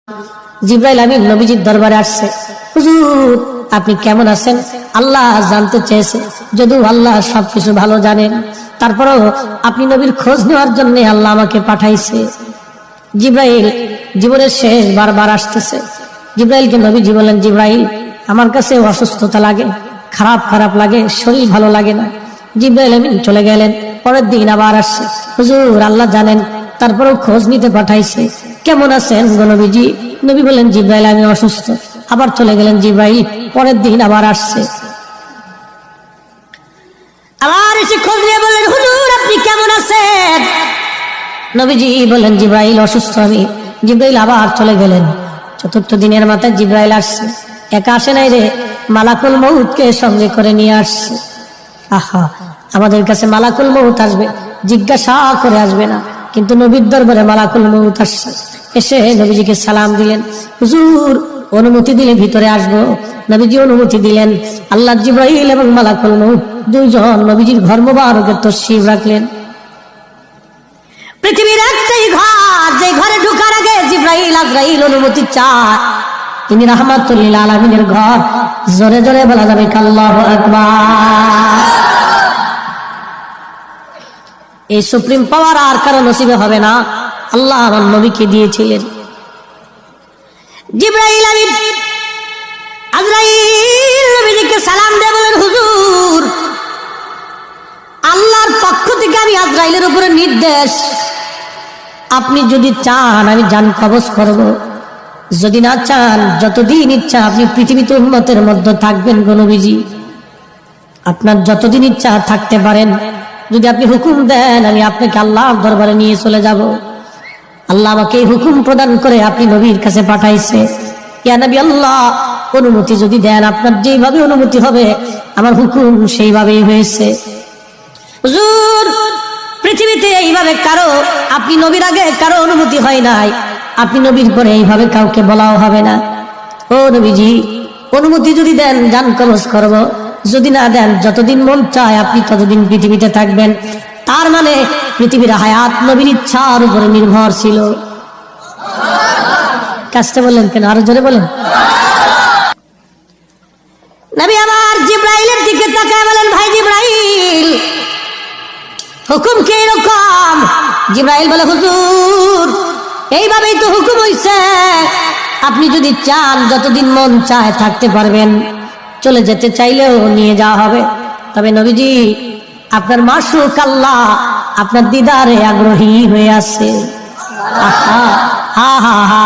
জিবরাইল আমিন নবীজির দরবারে আসছে। হুজুর আপনি কেমন আছেন? আল্লাহ জানতে চেয়েছে, যদিও আল্লাহ সবকিছু ভালো জানেন, তারপরেও আপনি নবীর খোঁজ নেওয়ার জন্য আল্লাহ আমাকে পাঠাইছে। জিবরাইল জীবনের শেষ বারবার আসতেছে। জিবরাইলকে নবীজি বলেন, জিবরাইল আমার কাছে অসুস্থতা লাগে, খারাপ খারাপ লাগে, শরীর ভালো লাগে না। জিবরাইল আমিন চলে গেলেন। পরের দিন আবার আসছে। হুজুর আল্লাহ জানেন, তারপরেও খোঁজ নিতে পাঠাইছে, কেমন আছেন গো নবীজি? নবী বলেন, জিবরাইল আমি অসুস্থ। আবার চলে গেলেন জিবরাইল। পরের দিন আবার আসছে, আবার এসে খোঁজ নিয়ে বললেন, হুজুর আপনি কেমন আছেন? নবীজি বলেন, জিবরাইল অসুস্থ আমি। জিবরাইল আবার চলে গেলেন। চতুর্থ দিনের মাথায় জিবরাইল আসছে। একা আসে নাই রে, মালাকুল মউতকে সঙ্গে করে নিয়ে আসছে। আহা, আমাদের কাছে মালাকুল মউত আসবে, জিজ্ঞাসা করে আসবে না, কিন্তু নবীর দরবারে মালাকুল মউত আসছে। এসে নবীজিকে সালাম দিলেন, হুজুর অনুমতি দিলে ভিতরে আসবো। নবীজি অনুমতি দিলেন। আল্লাহ জিবরাইল এবং মালাকুল মউত দুইজন নবীজির ঘর মোবারকে তশরিফ রাখলেন। পৃথিবীর একটাই ঘর, যে ঘরে ঢোকার আগে জিবরাইল আজরাইল অনুমতি চায়, তিনি রাহমাতুল লিল আলামিনের ঘর। জোরে জোরে বলা যাবে আল্লাহু আকবার। এই সুপ্রিম পাওয়ার আর কারো নসিবে হবে না, আল্লাহ আমার নবীকে দিয়েছিলেন। জিবরাইল আমিন আজরাইল নবীকে সালাম দিয়ে বলেন, হুজুর আল্লাহর পক্ষ থেকে আমি আজরাইলের উপরে নির্দেশ, আপনি যদি চান আমি জান কবজ করব, যদি না চান যতদিন ইচ্ছা আপনি পৃথিবীতে উম্মতের মধ্যে থাকবেন গো নবীজি, আপনার যতদিন ইচ্ছা থাকতে পারেন। যদি আপনি হুকুম দেন আমি আপনাকে আল্লাহর দরবারে নিয়ে চলে যাব। আল্লাহ আমাকে এই হুকুম প্রদান করে আপনি নবীর কাছে পাঠাইছে। ইয়া নবী আল্লাহ, অনুমতি যদি দেন, আপনার যেইভাবে অনুমতি হবে আমার হুকুম সেইভাবেই হয়েছে। হুজুর পৃথিবীতে এইভাবে কারো, আপনি নবীর আগে কারো অনুমতি হয় নাই, আপনি নবীর পরে এইভাবে কাউকে বলাও হবে না। ও নবীজি অনুমতি যদি দেন জান কবজ করব, যদি না দেন যতদিন মন চায় আপনি ততদিন পৃথিবীতে থাকবেন। তার মানে পৃথিবীর হায়াত নবীর ইচ্ছার উপরে নির্ভর ছিল। কাজটা বললেন কেন? আরো জোরে বলেন। নবী আবার জিবরাইলের দিকে তাকায় বলেন, ভাই জিবরাইল হুকুম কি এরকম? জিবরাইল বলে, হুজুর এইভাবেই তো হুকুম হইছে, আপনি যদি চান যতদিন মন চায় থাকতে পারবেন, চলে যেতে চাইলেও নিয়ে যাওয়া হবে। তবে নবীজি আপনার মাশউক আল্লাহ আপনার দিদারে আগ্রহী হয়ে আছে। আহা হা হা হা।